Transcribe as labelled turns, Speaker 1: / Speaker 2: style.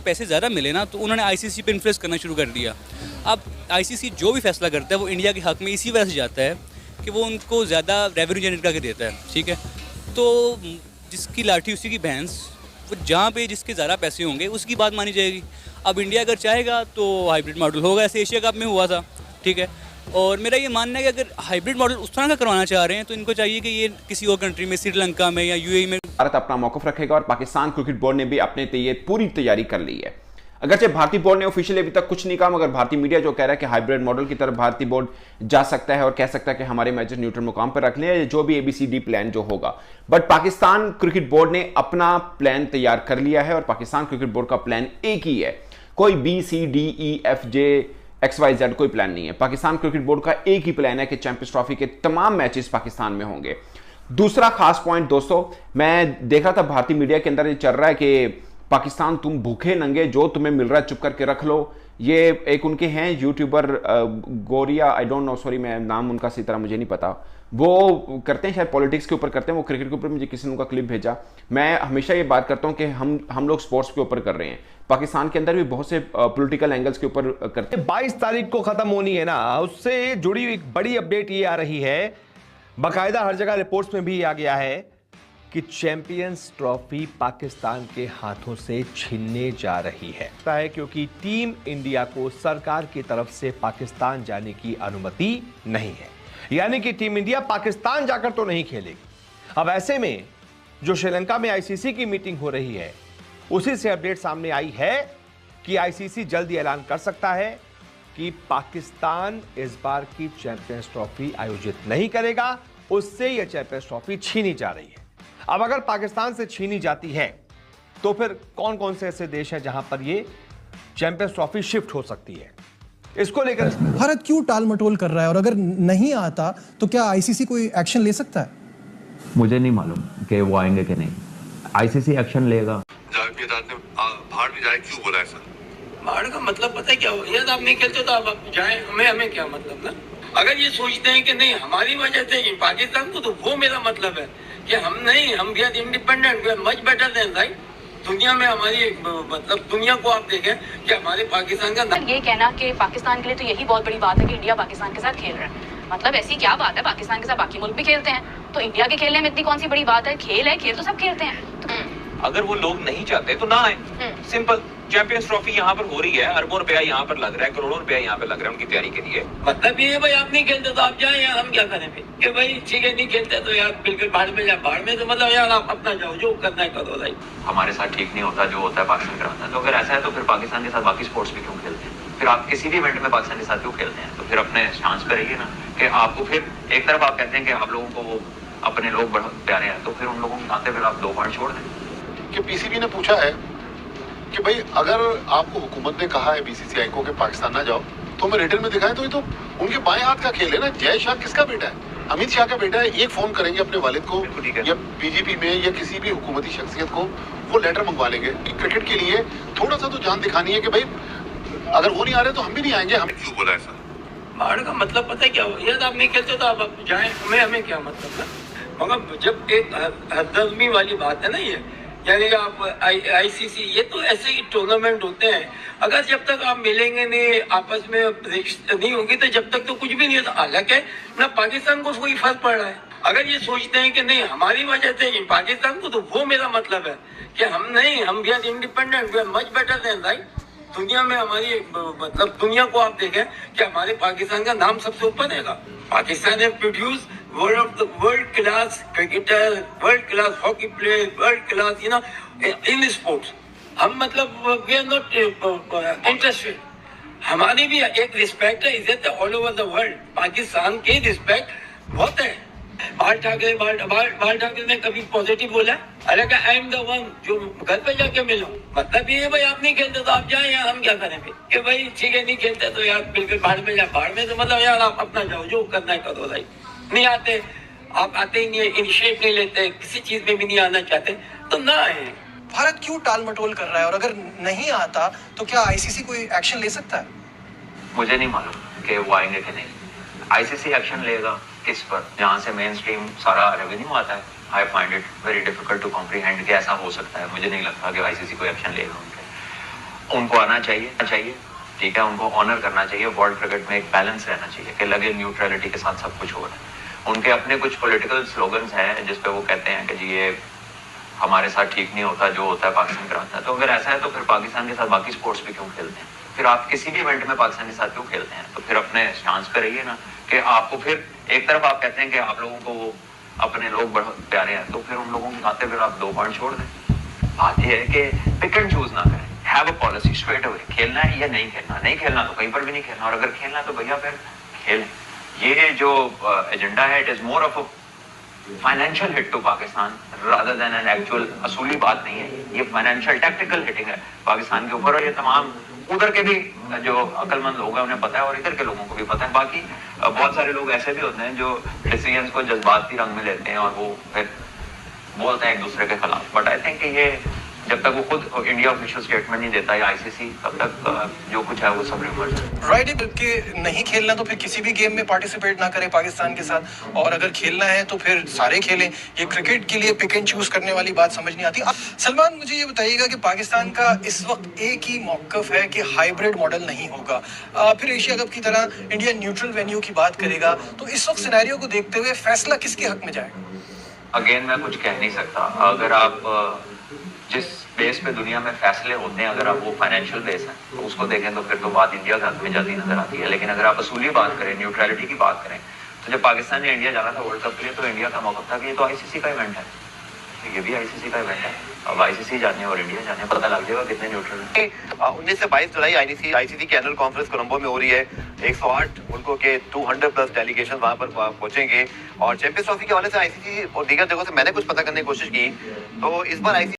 Speaker 1: पैसे ज़्यादा मिले ना तो उन्होंने आईसीसी पे इन्फ्लुएंस करना शुरू कर दिया। अब आईसीसी जो भी फैसला करता है वो इंडिया के हक़ में इसी वजह से जाता है कि वो उनको ज़्यादा रेवेन्यू जनरेट करके देता है, ठीक है। तो जिसकी लाठी उसी की भैंस, वो जहाँ पे जिसके ज़्यादा पैसे होंगे उसकी बात मानी जाएगी। अब इंडिया अगर चाहेगा तो हाइब्रिड मॉडल होगा, ऐसे एशिया कप में हुआ था, ठीक है। और मेरा ये मानना है कि अगर हाइब्रिड मॉडल उस तरह का करवाना चाह रहे हैं तो इनको चाहिए कि ये किसी और कंट्री में, श्रीलंका में या यूएई में।
Speaker 2: भारत अपना मौकफ रखेगा और पाकिस्तान क्रिकेट बोर्ड ने भी अपने पूरी तैयारी कर ली है। अगरचे भारतीय बोर्ड ने ऑफिशियली अभी तक कुछ नहीं कहा, मगर भारतीय मीडिया जो कह रहा है कि हाइब्रिड मॉडल की तरफ भारतीय बोर्ड जा सकता है और कह सकता है कि हमारे मैचेस न्यूट्रल मुकाम पर रख लें, जो भी ABCD प्लान जो होगा। बट पाकिस्तान क्रिकेट बोर्ड ने अपना प्लान तैयार कर लिया है और पाकिस्तान क्रिकेट बोर्ड का प्लान एक ही है, कोई BCDEFJ XYZ कोई प्लान नहीं है। पाकिस्तान क्रिकेट बोर्ड का एक ही प्लान है कि चैंपियंस ट्रॉफी के तमाम मैचेस पाकिस्तान में होंगे। दूसरा खास पॉइंट दोस्तों, मैं देख रहा था भारतीय मीडिया के अंदर ये चल रहा है कि पाकिस्तान तुम भूखे नंगे, जो तुम्हें मिल रहा है चुप करके रख लो। ये एक उनके हैं यूट्यूबर गोरिया, आई डोंट नो, सॉरी मैं नाम उनका सही तरह मुझे नहीं पता, वो करते हैं शायद पॉलिटिक्स के ऊपर करते हैं, वो क्रिकेट के ऊपर मुझे किसी ने उनका क्लिप भेजा। मैं हमेशा ये बात करता हूं कि हम लोग स्पोर्ट्स के ऊपर कर रहे हैं, पाकिस्तान के अंदर भी बहुत से पॉलिटिकल एंगल्स के ऊपर करते हैं।
Speaker 3: 22 तारीख को खत्म होनी है ना, उससे जुड़ी एक बड़ी अपडेट ये आ रही है, बाकायदा हर जगह रिपोर्ट्स में भी आ गया है कि चैंपियंस ट्रॉफी पाकिस्तान के हाथों से छीनने जा रही है, क्योंकि टीम इंडिया को सरकार की तरफ से पाकिस्तान जाने की अनुमति नहीं है। यानी कि टीम इंडिया पाकिस्तान जाकर तो नहीं खेलेगी। अब ऐसे में जो श्रीलंका में आईसीसी की मीटिंग हो रही है, उसी से अपडेट सामने आई है कि आईसीसी जल्दी ऐलान कर सकता है कि पाकिस्तान इस बार की चैंपियंस ट्रॉफी आयोजित नहीं करेगा, उससे यह चैंपियंस ट्रॉफी छीनी जा रही है। अब अगर पाकिस्तान से छीनी जाती है तो फिर कौन कौन से ऐसे देश हैं जहां पर ये चैंपियंस ट्रॉफी शिफ्ट हो सकती है, इसको लेकर
Speaker 4: भारत क्यों टाल मटोल कर रहा है, और अगर नहीं आता तो क्या आईसीसी कोई एक्शन ले सकता है?
Speaker 5: मुझे नहीं मालूम कि वो आएंगे कि नहीं। आईसीसी एक्शन लेगा।
Speaker 6: भाड़ में जाए क्यों बोला ऐसा?
Speaker 7: भाड़ का मतलब पता है क्या हो, यदि आप नहीं खेलते तो आप जाए, हमें क्या मतलब ना। अगर ये सोचते हैं कि नहीं हमारी वजह से पाकिस्तान को, तो वो मेरा मतलब है कि हम भी independent, we are much better than right. दुनिया में हमारी मतलब दुनिया को आप देखें कि हमारे पाकिस्तान का
Speaker 8: ये कहना कि पाकिस्तान के लिए तो यही बहुत बड़ी बात है कि इंडिया पाकिस्तान के साथ खेल रहा है। मतलब ऐसी क्या बात है, पाकिस्तान के साथ बाकी मुल्क भी खेलते हैं, तो इंडिया के खेलने में इतनी कौन सी बड़ी बात है? खेल है, खेल तो सब खेलते हैं।
Speaker 9: अगर वो लोग नहीं चाहते तो ना आए, सिंपल। चैंपियंस ट्रॉफी यहाँ पर हो रही है, अरबों रुपया यहाँ पर लग रहा है, करोड़ों रुपया यहाँ पर लग रहा है उनकी तैयारी के लिए।
Speaker 7: मतलब ये भाई आप नहीं खेलते तो आप जाए यार, हम क्या करें फिर कि भाई ठीक है नहीं खेलते तो यार बिल्कुल भाड़ में जाए, भाड़ में तो मतलब यार आप अपना जाओ, जो करना है करो भाई।
Speaker 5: हमारे साथ ठीक नहीं होता जो होता है पाकिस्तान कराता है, तो अगर ऐसा है तो फिर पाकिस्तान के साथ बाकी स्पोर्ट्स भी क्यों खेलते हैं? फिर आप किसी भी इवेंट में पाकिस्तान के साथ क्यों खेलते हैं? तो फिर अपने स्टांस पे रहिए ना, कि आपको फिर एक तरफ आप कहते हैं कि आप लोगों को वो अपने लोग बहुत प्यारे हैं, तो फिर उन लोगों के नाते फिर आप 2 पॉइंट छोड़ दें।
Speaker 6: कि पीसीबी ने पूछा है कि भाई अगर आपको हुकूमत ने कहा है बीसीसीआई को कि पाकिस्तान ना जाओ, तो हमें रिटर्न में दिखाएं, तो ये तो उनके बाएं हाथ का खेल है ना। जय शाह किसका बेटा है? अमित शाह का बेटा है। एक फोन करेंगे अपने वालिद को या बीजेपी में या किसी भी हुकूमती शख्सियत को, वो लेटर मंगवा लेंगे। क्रिकेट के लिए थोड़ा सा तो जान दिखानी है कि भाई अगर वो नहीं आ रहे तो हम भी नहीं आएंगे। हमें क्यों बोला ऐसा?
Speaker 7: भाड़ का मतलब पता है क्या हो, यदि आप नहीं खेलते तो आप जाए, हमें क्या मतलब ना। मगर जब एक हरदर्मी वाली बात है ना ये, यानी कि आप आईसीसी, ये तो ऐसे ही टूर्नामेंट होते हैं, अगर जब तक आप मिलेंगे नहीं, आपस में नहीं होगी, तो जब तक तो कुछ भी नहीं होता। हालांकि ना पाकिस्तान को कोई फर्क पड़ रहा है। अगर ये सोचते हैं कि नहीं हमारी वजह से पाकिस्तान को, तो वो मेरा मतलब है कि हम भी independent, we are much better than right. दुनिया में हमारी मतलब दुनिया को आप देखें कि हमारे पाकिस्तान का नाम सबसे ऊपर रहेगा। पाकिस्तान ने produce world class cricketer, world class hockey player, world class in sports. हम मतलब वी आर नॉट इंटरेस्टेड। हमारी भी एक रिस्पेक्ट है, इज्जत है all over the world. Pakistan की रिस्पेक्ट बहुत है। बाल ठाकरे ने कभी पॉजिटिव बोला? हालांकि आई एम द वन जो घर पे जाके मिलो। मतलब ये भाई आप नहीं खेलते तो आप जाए यार, हम क्या करें फिर कि भाई ठीक है नहीं खेलते तो यार बिल्कुल भाड़ में जाए, भाड़ में तो मतलब यार आप अपना जाओ, जो करना है करो भाई। नहीं आते, आप आते ही नहीं, इनिशिएट नहीं लेते, किसी चीज में भी नहीं आना चाहते, तो ना आए।
Speaker 4: भारत क्यों टाल मटोल कर रहा है, और अगर नहीं आता तो क्या आईसीसी कोई एक्शन ले सकता है?
Speaker 5: मुझे नहीं मालूम कि वो आएंगे कि नहीं। आईसीसी एक्शन लेगा किस पर? जहाँ से मेन स्ट्रीम सारा रेवेन्यू आता है। I find it very difficult to comprehend कि ऐसा हो सकता है। मुझे नहीं लगता कि आईसीसी कोई एक्शन लेगा उनके। उनको आना चाहिए, ठीक है, उनको ऑनर करना चाहिए। वर्ल्ड क्रिकेट में एक बैलेंस रहना चाहिए कि लगे न्यूट्रलिटी के साथ सब कुछ हो रहा है। उनके अपने कुछ पॉलिटिकल स्लोगन्स हैं जिसपे वो कहते हैं कि जी ये हमारे साथ ठीक नहीं होता, जो होता है पाकिस्तान कराता है। तो अगर ऐसा है तो फिर पाकिस्तान के साथ बाकी स्पोर्ट्स भी क्यों खेलते हैं? फिर आप किसी भी इवेंट में पाकिस्तान के साथ क्यों खेलते हैं? तो फिर अपने स्टांस पे रहिए ना, कि आपको फिर एक तरफ आप कहते हैं कि आप लोगों को अपने लोग बहुत प्यारे हैं, तो फिर उन लोगों के खाते फिर आप 2 पॉइंट छोड़ दें। बात यह है कि पिक एंड चूज ना करें, have a policy straight away, खेलना है या नहीं खेलना। नहीं खेलना तो कहीं पर भी नहीं खेलना, और अगर खेलना है तो भैया फिर खेलें। ये जो एजेंडा है, it is more of a financial hit to Pakistan rather than an actual असूली बात नहीं है। ये फाइनेंशियल टैक्टिकल हिटिंग है पाकिस्तान के ऊपर, और ये तमाम उधर के भी जो अक्लमंद लोग हैं उन्हें पता है, और इधर के लोगों को भी पता है। बाकी बहुत सारे लोग ऐसे भी होते हैं जो डिसीजंस को जज्बाती रंग में लेते हैं और वो फिर बोलते हैं एक दूसरे के खिलाफ। बट आई थिंक ये जब तक वो खुद इंडिया ऑफिशियल स्टेटमेंट नहीं देता या आईसीसी, तब तक जो कुछ है वो सब रिवर्स है।
Speaker 4: राइट है कि नहीं खेलना तो फिर किसी भी गेम में पार्टिसिपेट ना करें पाकिस्तान के साथ, और अगर खेलना है तो फिर सारे खेलें। ये क्रिकेट के लिए पिक एंड चूज करने वाली बात समझ नहीं आती। सलमान, मुझे ये बताइएगा कि पाकिस्तान का इस वक्त एक ही मौकफ है कि हाइब्रिड मॉडल नहीं होगा, फिर एशिया कप की तरह इंडिया न्यूट्रल वेन्यू की बात करेगा, तो इस वक्त सिनेरियो को देखते हुए फैसला किसके हक में जाएगा?
Speaker 5: अगेन मैं कुछ कह नहीं सकता। अगर आप जिस बेस पे दुनिया में फैसले होते हैं, अगर आप वो फाइनेंशियल बेस है तो उसको देखें तो फिर तो बात इंडिया के हक में जाती नजर आती है। लेकिन अगर आप असूली बात करें, न्यूट्रलिटी की बात करें, तो जब पाकिस्तान ने इंडिया जाना था वर्ल्ड कप के लिए, तो इंडिया का मौका था कि ये तो आईसीसी का इवेंट है, ये भी आईसीसी का इवेंट है। अब आईसीसी जाने और इंडिया जाने पता लग जाएगा कितने न्यूट्रल है।
Speaker 10: 19 से 22 जुलाई आईसीसी की एनुअल कॉन्फ्रेंस कोलंबो में हो रही है। 108 मुल्कों के 200+ डेलीगेशन वहां पर पहुंचेंगे, और चैंपियंस ट्रॉफी के हवाले से आईसीसी और दीगर जगहों से मैंने कुछ पता करने की कोशिश की, तो इस बार आईसीसी